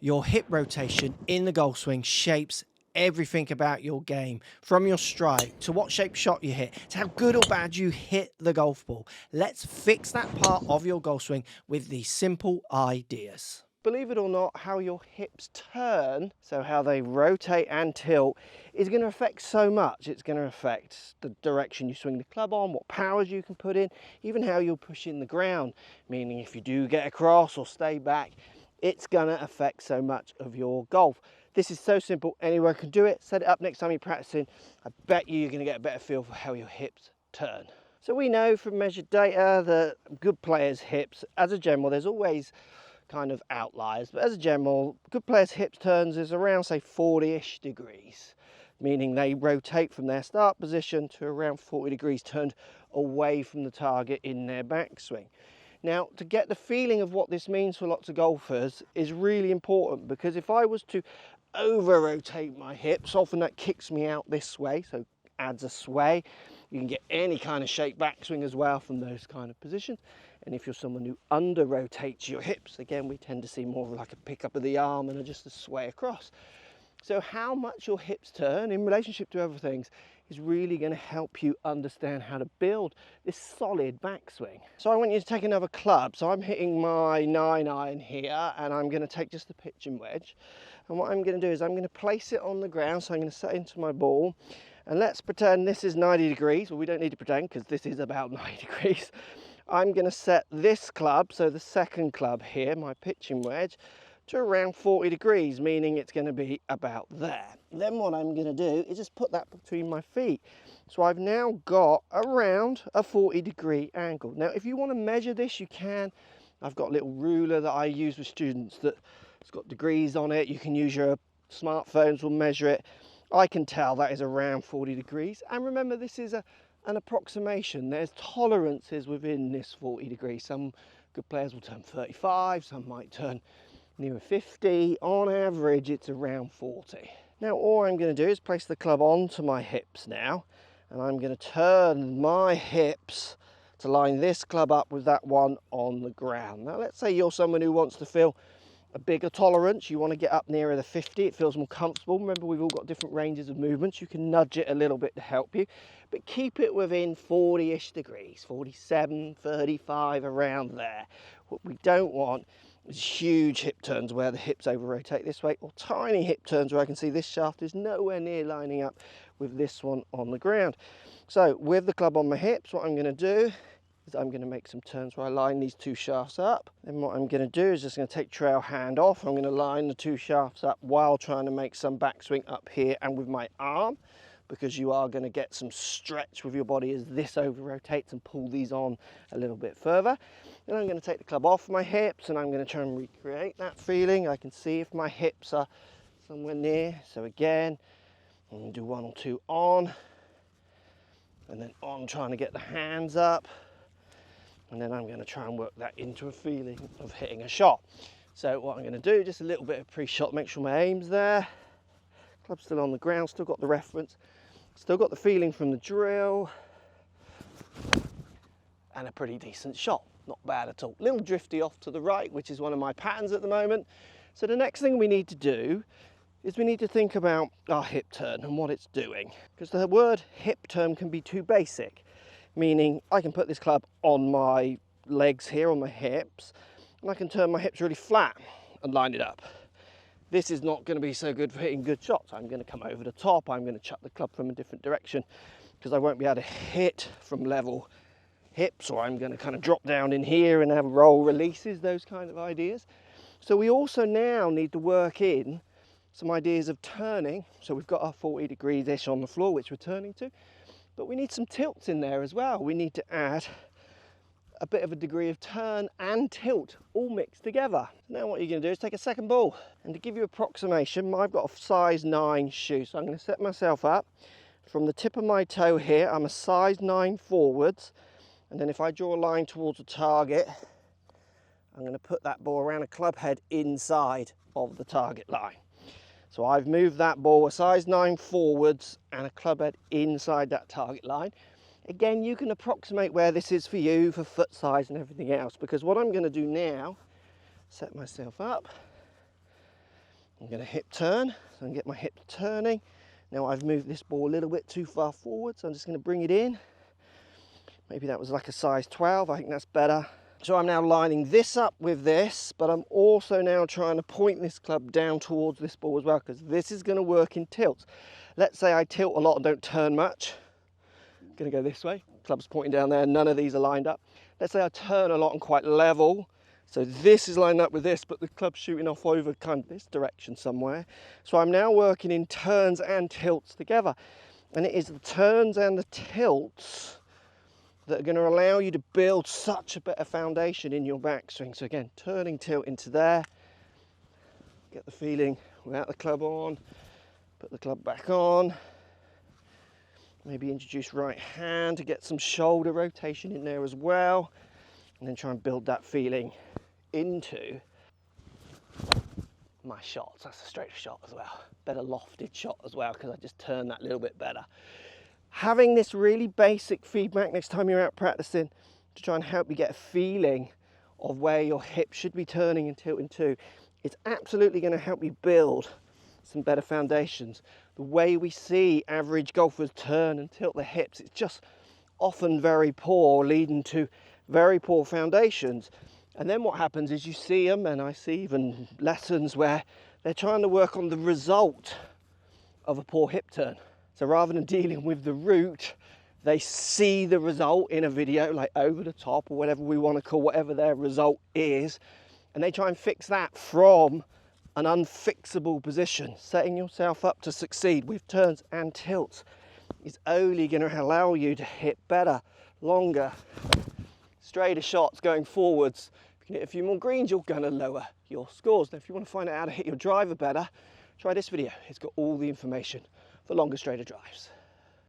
Your hip rotation in the golf swing shapes everything about your game, from your strike to what shape shot you hit to how good or bad you hit the golf ball. Let's fix that part of your golf swing with these simple ideas. Believe it or not, how your hips turn, so how they rotate and tilt, is going to affect so much. It's going to affect the direction you swing the club on, what powers you can put in, even how you'll push in the ground, meaning if you do get across or stay back, it's going to affect so much of your golf. This is so simple, anyone can do it. Set it up next time you're practicing. I bet you're going to get a better feel for how your hips turn. So we know from measured data that good players' hips, as a general, there's always kind of outliers, but as a general, good players' hips turns is around, say, 40-ish degrees, meaning they rotate from their start position to around 40 degrees turned away from the target in their backswing. Now, to get the feeling of what this means for lots of golfers is really important, because if I was to over-rotate my hips, often that kicks me out this way, so adds a sway. You can get any kind of shape backswing as well from those kind of positions. And if you're someone who under-rotates your hips, again, we tend to see more of like a pick up of the arm and just a sway across. So how much your hips turn in relationship to other things is really going to help you understand how to build this solid backswing. So I want you to take another club. So I'm hitting my 9-iron here, and I'm going to take just the pitching wedge. And what I'm going to do is I'm going to place it on the ground. So I'm going to set into my ball. And let's pretend this is 90 degrees. Well, we don't need to pretend because this is about 90 degrees. I'm going to set this club, so the second club here, my pitching wedge, to around 40 degrees, meaning it's going to be about there. Then what I'm going to do is just put that between my feet. So I've now got around a 40-degree angle. Now, if you want to measure this, you can. I've got a little ruler that I use with students that's got degrees on it. You can use your smartphones, will measure it. I can tell that is around 40 degrees. And remember, this is an approximation. There's tolerances within this 40 degrees. Some good players will turn 35, some might turn near 50. On average, it's around 40. Now, all I'm going to do is place the club onto my hips now, and I'm going to turn my hips to line this club up with that one on the ground. Now, let's say you're someone who wants to feel a bigger tolerance, you want to get up nearer the 50, it feels more comfortable. Remember, we've all got different ranges of movements. You can nudge it a little bit to help you, but keep it within 40-ish degrees, 47, 35, around there. What we don't want is huge hip turns where the hips over rotate this way, or tiny hip turns where I can see this shaft is nowhere near lining up with this one on the ground. So with the club on my hips, what I'm going to do is I'm going to make some turns where I line these two shafts up. Then what I'm going to do is just going to take trail hand off. I'm going to line the two shafts up while trying to make some backswing up here and with my arm, because you are going to get some stretch with your body as this over rotates, and pull these on a little bit further. Then I'm going to take the club off my hips, and I'm going to try and recreate that feeling. I can see if my hips are somewhere near. So again, I'm going to do 1 or 2 on, and then on, trying to get the hands up. And then I'm going to try and work that into a feeling of hitting a shot. So what I'm going to do, just a little bit of pre-shot, make sure my aim's there. Club's still on the ground, still got the reference, still got the feeling from the drill. And a pretty decent shot, not bad at all. Little drifty off to the right, which is one of my patterns at the moment. So the next thing we need to do is we need to think about our hip turn and what it's doing. Because the word hip turn can be too basic. Meaning I can put this club on my legs here, on my hips, and I can turn my hips really flat and line it up. This is not going to be so good for hitting good shots. I'm going to come over the top, I'm going to chuck the club from a different direction, because I won't be able to hit from level hips, or I'm going to kind of drop down in here and have roll releases, those kind of ideas. So we also now need to work in some ideas of turning. So we've got our 40 degrees-ish on the floor, which we're turning to. But we need some tilts in there as well. We need to add a bit of a degree of turn and tilt all mixed together. Now what you're going to do is take a second ball, and to give you approximation, I've got a size 9 shoe, so I'm going to set myself up from the tip of my toe here. I'm a size 9 forwards, and then if I draw a line towards the target, I'm going to put that ball around a club head inside of the target line. So I've moved that ball a size 9 forwards and a club head inside that target line. Again, you can approximate where this is for you, for foot size and everything else, because what I'm going to do now, set myself up, I'm going to hip turn, so I can get my hip turning. Now I've moved this ball a little bit too far forward, so I'm just going to bring it in. Maybe that was like a size 12, I think that's better. So I'm now lining this up with this, but I'm also now trying to point this club down towards this ball as well, because this is going to work in tilts. Let's say I tilt a lot and don't turn much. I'm going to go this way, club's pointing down there, none of these are lined up. Let's say I turn a lot and quite level. So this is lined up with this, but the club's shooting off over kind of this direction somewhere. So I'm now working in turns and tilts together. And it is the turns and the tilts that are going to allow you to build such a better foundation in your backswing. So again, turning tilt into there. Get the feeling without the club on. Put the club back on. Maybe introduce right hand to get some shoulder rotation in there as well. And then try and build that feeling into my shots. That's a straighter shot as well. Better lofted shot as well, because I just turned that little bit better. Having this really basic feedback next time you're out practicing to try and help you get a feeling of where your hip should be turning and tilting to, it's absolutely going to help you build some better foundations. The way we see average golfers turn and tilt their hips, it's just often very poor, leading to very poor foundations. And then what happens is you see them, and I see even lessons where they're trying to work on the result of a poor hip turn. So rather than dealing with the root, they see the result in a video, like over the top or whatever we want to call whatever their result is, and they try and fix that from an unfixable position. Setting yourself up to succeed with turns and tilts is only going to allow you to hit better, longer, straighter shots going forwards. If you can hit a few more greens, you're going to lower your scores. Now, if you want to find out how to hit your driver better, try this video. It's got all the information for longer, straighter drives.